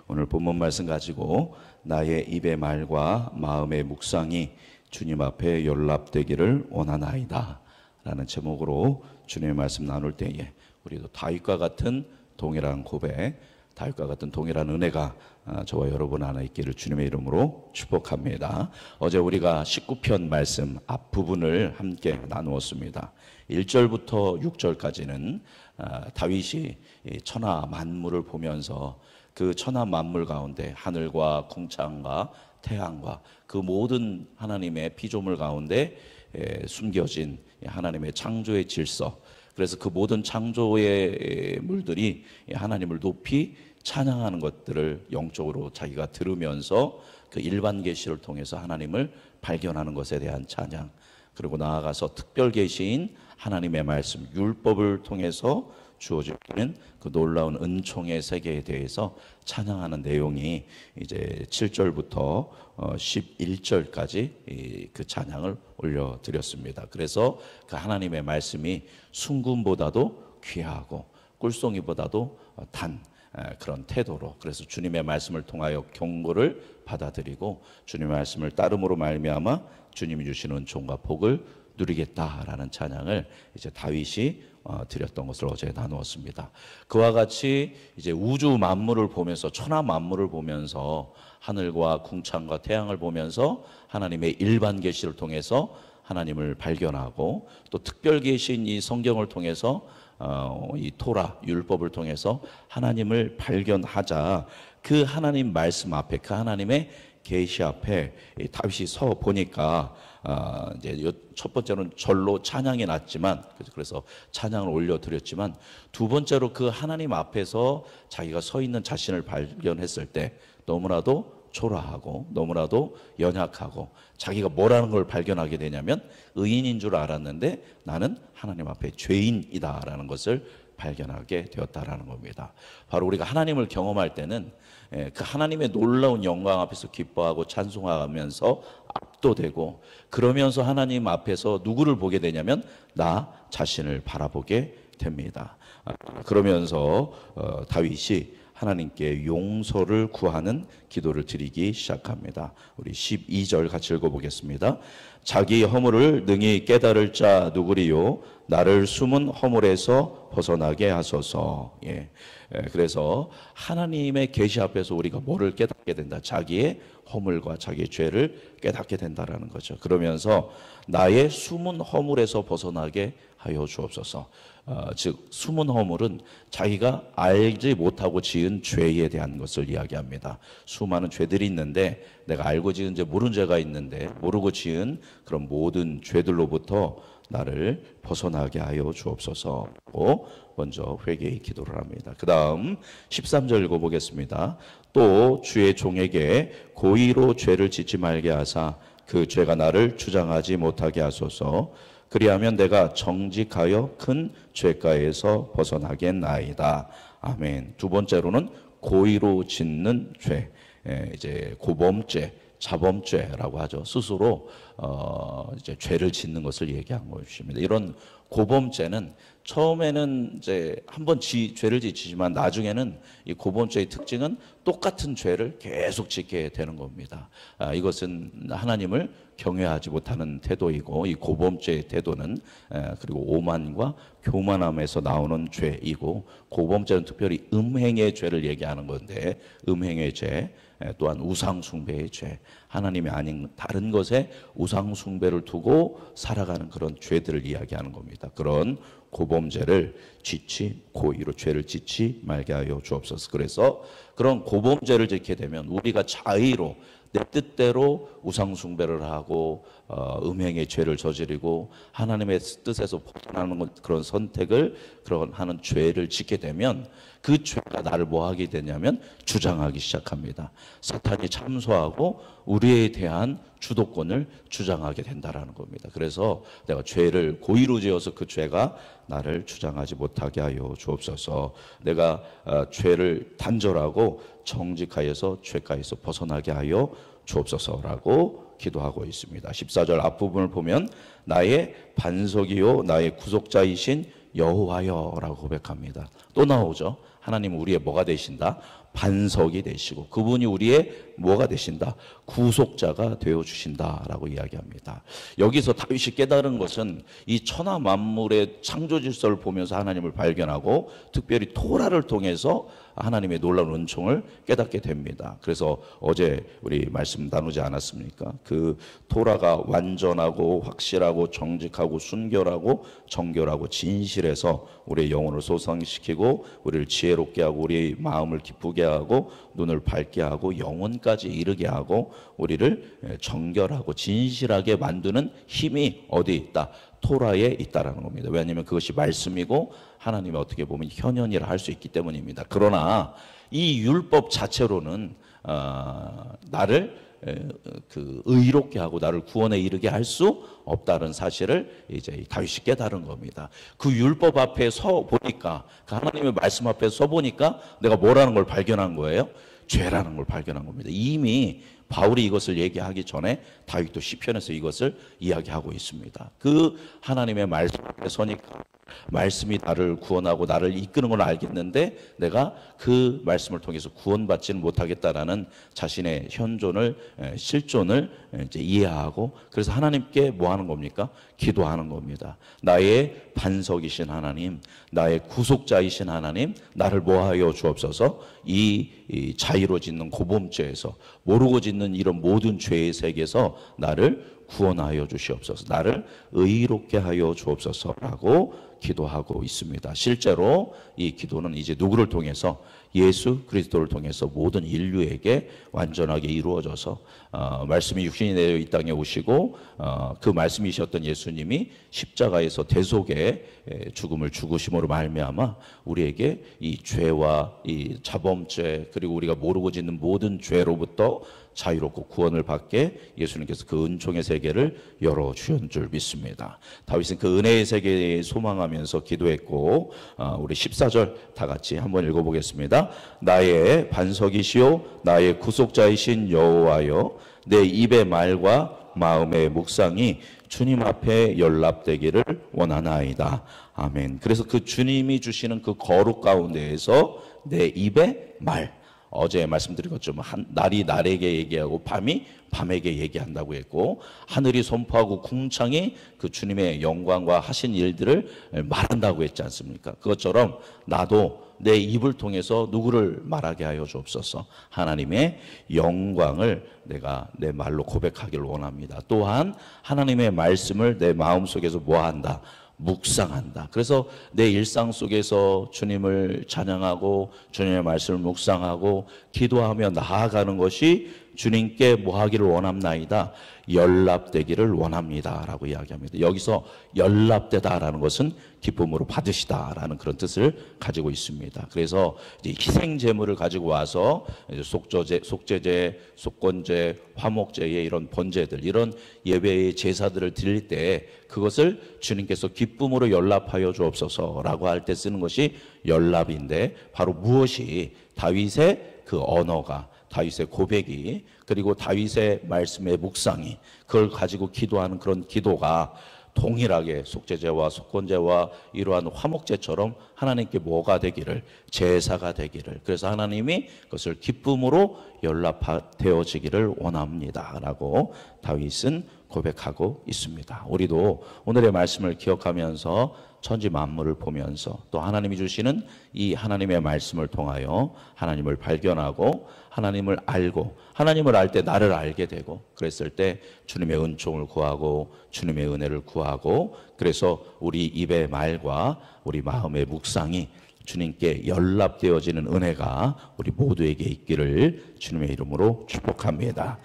오늘 본문 말씀 가지고 나의 입의 말과 마음의 묵상이 주님 앞에 연락되기를 원하나이다 라는 제목으로 주님의 말씀 나눌 때에 우리도 다윗과 같은 동일한 고백, 다윗과 같은 동일한 은혜가 저와 여러분 안에 있기를 주님의 이름으로 축복합니다. 어제 우리가 19편 말씀 앞부분을 함께 나누었습니다. 1절부터 6절까지는 다윗이 천하 만물을 보면서 그 천하 만물 가운데 하늘과 궁창과 태양과 그 모든 하나님의 피조물 가운데 숨겨진 하나님의 창조의 질서, 그래서 그 모든 창조의 물들이 하나님을 높이 찬양하는 것들을 영적으로 자기가 들으면서 그 일반 계시를 통해서 하나님을 발견하는 것에 대한 찬양, 그리고 나아가서 특별 계시인 하나님의 말씀 율법을 통해서 주어지는 그 놀라운 은총의 세계에 대해서 찬양하는 내용이 이제 7절부터 11절까지 그 찬양을 올려드렸습니다. 그래서 그 하나님의 말씀이 순금보다도 귀하고 꿀송이보다도 단 그런 태도로, 그래서 주님의 말씀을 통하여 경고를 받아들이고 주님의 말씀을 따름으로 말미암아 주님이 주시는 은총과 복을 누리겠다라는 찬양을 이제 다윗이 드렸던 것을 어제 나누었습니다. 그와 같이 이제 우주 만물을 보면서, 천하 만물을 보면서, 하늘과 궁창과 태양을 보면서 하나님의 일반 계시를 통해서 하나님을 발견하고, 또 특별 계시인 이 성경을 통해서 이 토라 율법을 통해서 하나님을 발견하자 그 하나님 말씀 앞에, 그 하나님의 계시 앞에 다윗이 서 보니까 이제 첫 번째로는 절로 찬양이 났지만, 그래서 찬양을 올려드렸지만, 두 번째로 그 하나님 앞에서 자기가 서 있는 자신을 발견했을 때 너무나도 초라하고 너무나도 연약하고, 자기가 뭐라는 걸 발견하게 되냐면 의인인 줄 알았는데 나는 하나님 앞에 죄인이다라는 것을 발견하게 되었다라는 겁니다. 바로 우리가 하나님을 경험할 때는 그 하나님의 놀라운 영광 앞에서 기뻐하고 찬송하면서 압도되고, 그러면서 하나님 앞에서 누구를 보게 되냐면 나 자신을 바라보게 됩니다. 그러면서 다윗이 하나님께 용서를 구하는 기도를 드리기 시작합니다. 우리 12절 같이 읽어보겠습니다. 자기 허물을 능히 깨달을 자 누구리요? 나를 숨은 허물에서 벗어나게 하소서. 그래서 하나님의 계시 앞에서 우리가 뭐를 깨닫게 된다? 자기의 허물과 자기의 죄를 깨닫게 된다라는 거죠. 그러면서 나의 숨은 허물에서 벗어나게 하여 주옵소서. 즉 숨은 허물은 자기가 알지 못하고 지은 죄에 대한 것을 이야기합니다. 수많은 죄들이 있는데 내가 알고 지은 죄, 모르는 죄가 있는데 모르고 지은 그런 모든 죄들로부터 나를 벗어나게 하여 주옵소서고 먼저 회개의 기도를 합니다. 그 다음 13절 읽어보겠습니다. 또 주의 종에게 고의로 죄를 짓지 말게 하사 그 죄가 나를 주장하지 못하게 하소서. 그리하면 내가 정직하여 큰 죄가에서 벗어나겠나이다. 아멘. 두 번째로는 고의로 짓는 죄, 이제 고범죄, 자범죄라고 하죠. 스스로 이제 죄를 짓는 것을 얘기한 것입니다. 이런 고범죄는 처음에는 이제 한번 죄를 짓지만 나중에는 이 고범죄의 특징은 똑같은 죄를 계속 짓게 되는 겁니다. 이것은 하나님을 경외하지 못하는 태도이고, 이 고범죄의 태도는 그리고 오만과 교만함에서 나오는 죄이고, 고범죄는 특별히 음행의 죄를 얘기하는 건데, 음행의 죄 또한 우상숭배의 죄, 하나님이 아닌 다른 것에 우상숭배를 두고 살아가는 그런 죄들을 이야기하는 겁니다. 그런 고범죄를 고의로 죄를 짓지 말게 하여 주옵소서. 그래서 그런 고범죄를 짓게 되면 우리가 자의로 내 뜻대로 우상숭배를 하고 음행의 죄를 저지르고 하나님의 뜻에서 벗어나는 그런 선택을 하는 죄를 짓게 되면 그 죄가 나를 뭐 하게 되냐면 주장하기 시작합니다. 사탄이 참소하고 우리에 대한 주도권을 주장하게 된다라는 겁니다. 그래서 내가 죄를 고의로 지어서 그 죄가 나를 주장하지 못하게 하여 주옵소서. 내가 죄를 단절하고 정직하여서 죄가에서 벗어나게 하여 주옵소서라고 기도하고 있습니다. 14절 앞부분을 보면 나의 반석이요 나의 구속자이신 여호와여 라고 고백합니다. 또 나오죠. 하나님은 우리의 뭐가 되신다? 반석이 되시고 그분이 우리의 뭐가 되신다? 구속자가 되어 주신다라고 이야기합니다. 여기서 다윗이 깨달은 것은 이 천하 만물의 창조 질서를 보면서 하나님을 발견하고 특별히 토라를 통해서 하나님의 놀라운 은총을 깨닫게 됩니다. 그래서 어제 우리 말씀 나누지 않았습니까? 그 토라가 완전하고 확실하고 정직하고 순결하고 정결하고 진실해서 우리의 영혼을 소성시키고 우리를 지혜롭게 하고 우리의 마음을 기쁘게 하고 눈을 밝게 하고 영혼까지 이르게 하고 우리를 정결하고 진실하게 만드는 힘이 어디에 있다? 토라에 있다라는 겁니다. 왜냐하면 그것이 말씀이고 하나님이 어떻게 보면 현현이라 할 수 있기 때문입니다. 그러나 이 율법 자체로는 나를 의롭게 하고 나를 구원에 이르게 할 수 없다는 사실을 이제 다윗이 깨달은 겁니다. 그 율법 앞에 서 보니까 그 하나님의 말씀 앞에 서 보니까 내가 뭐라는 걸 발견한 거예요? 죄라는 걸 발견한 겁니다. 이미 바울이 이것을 얘기하기 전에 다윗도 시편에서 이것을 이야기하고 있습니다. 그 하나님의 말씀 앞에 서니까 말씀이 나를 구원하고 나를 이끄는 걸 알겠는데 내가 그 말씀을 통해서 구원받지는 못하겠다라는 자신의 현존을 실존을 이제 이해하고 그래서 하나님께 뭐 하는 겁니까? 기도하는 겁니다. 나의 반석이신 하나님, 나의 구속자이신 하나님, 나를 뭐하여 주옵소서. 이 자의로 짓는 고범죄에서 모르고 짓는 이런 모든 죄의 세계에서 나를 구원하여 주시옵소서. 나를 의롭게 하여 주옵소서라고 기도하고 있습니다. 실제로 이 기도는 이제 누구를 통해서? 예수 그리스도를 통해서 모든 인류에게 완전하게 이루어져서 말씀이 육신이 되어 이 땅에 오시고 그 말씀이셨던 예수님이 십자가에서 대속의 죽음을 죽으심으로 말미암아 우리에게 이 죄와 이 자범죄 그리고 우리가 모르고 짓는 모든 죄로부터 자유롭고 구원을 받게 예수님께서 그 은총의 세계를 열어주신 줄 믿습니다. 다윗은 그 은혜의 세계에 소망하면서 기도했고 우리 14절 다 같이 한번 읽어보겠습니다. 나의 반석이시요 나의 구속자이신 여호와여 내 입의 말과 마음의 묵상이 주님 앞에 연락되기를 원하나이다. 아멘. 그래서 그 주님이 주시는 그 거룩 가운데에서 내 입의 말 어제 말씀드린 것처럼 날이 날에게 얘기하고 밤이 밤에게 얘기한다고 했고 하늘이 선포하고 궁창이 그 주님의 영광과 하신 일들을 말한다고 했지 않습니까? 그것처럼 나도 내 입을 통해서 누구를 말하게 하여 주옵소서. 하나님의 영광을 내가 내 말로 고백하기를 원합니다. 또한 하나님의 말씀을 내 마음속에서 뭐한다? 묵상한다. 그래서 내 일상 속에서 주님을 찬양하고 주님의 말씀을 묵상하고 기도하며 나아가는 것이 주님께 뭐 하기를 원합나이다. 연락되기를 원합니다 라고 이야기합니다. 여기서 연락되다라는 것은 기쁨으로 받으시다라는 그런 뜻을 가지고 있습니다. 그래서 이제 희생 제물을 가지고 와서 속죄제, 속건제, 화목제의 이런 번제들 이런 예배의 제사들을 드릴 때 그것을 주님께서 기쁨으로 연락하여 주옵소서라고 할 때 쓰는 것이 연락인데 바로 무엇이 다윗의 그 언어가 다윗의 고백이 그리고 다윗의 말씀의 묵상이 그걸 가지고 기도하는 그런 기도가 동일하게 속죄제와 속건제와 이러한 화목제처럼 하나님께 뭐가 되기를 제사가 되기를 그래서 하나님이 그것을 기쁨으로 연락되어지기를 원합니다 라고 다윗은 고백하고 있습니다. 우리도 오늘의 말씀을 기억하면서 천지 만물을 보면서 또 하나님이 주시는 이 하나님의 말씀을 통하여 하나님을 발견하고 하나님을 알고 하나님을 알 때 나를 알게 되고 그랬을 때 주님의 은총을 구하고 주님의 은혜를 구하고 그래서 우리 입의 말과 우리 마음의 묵상이 주님께 연락되어지는 은혜가 우리 모두에게 있기를 주님의 이름으로 축복합니다.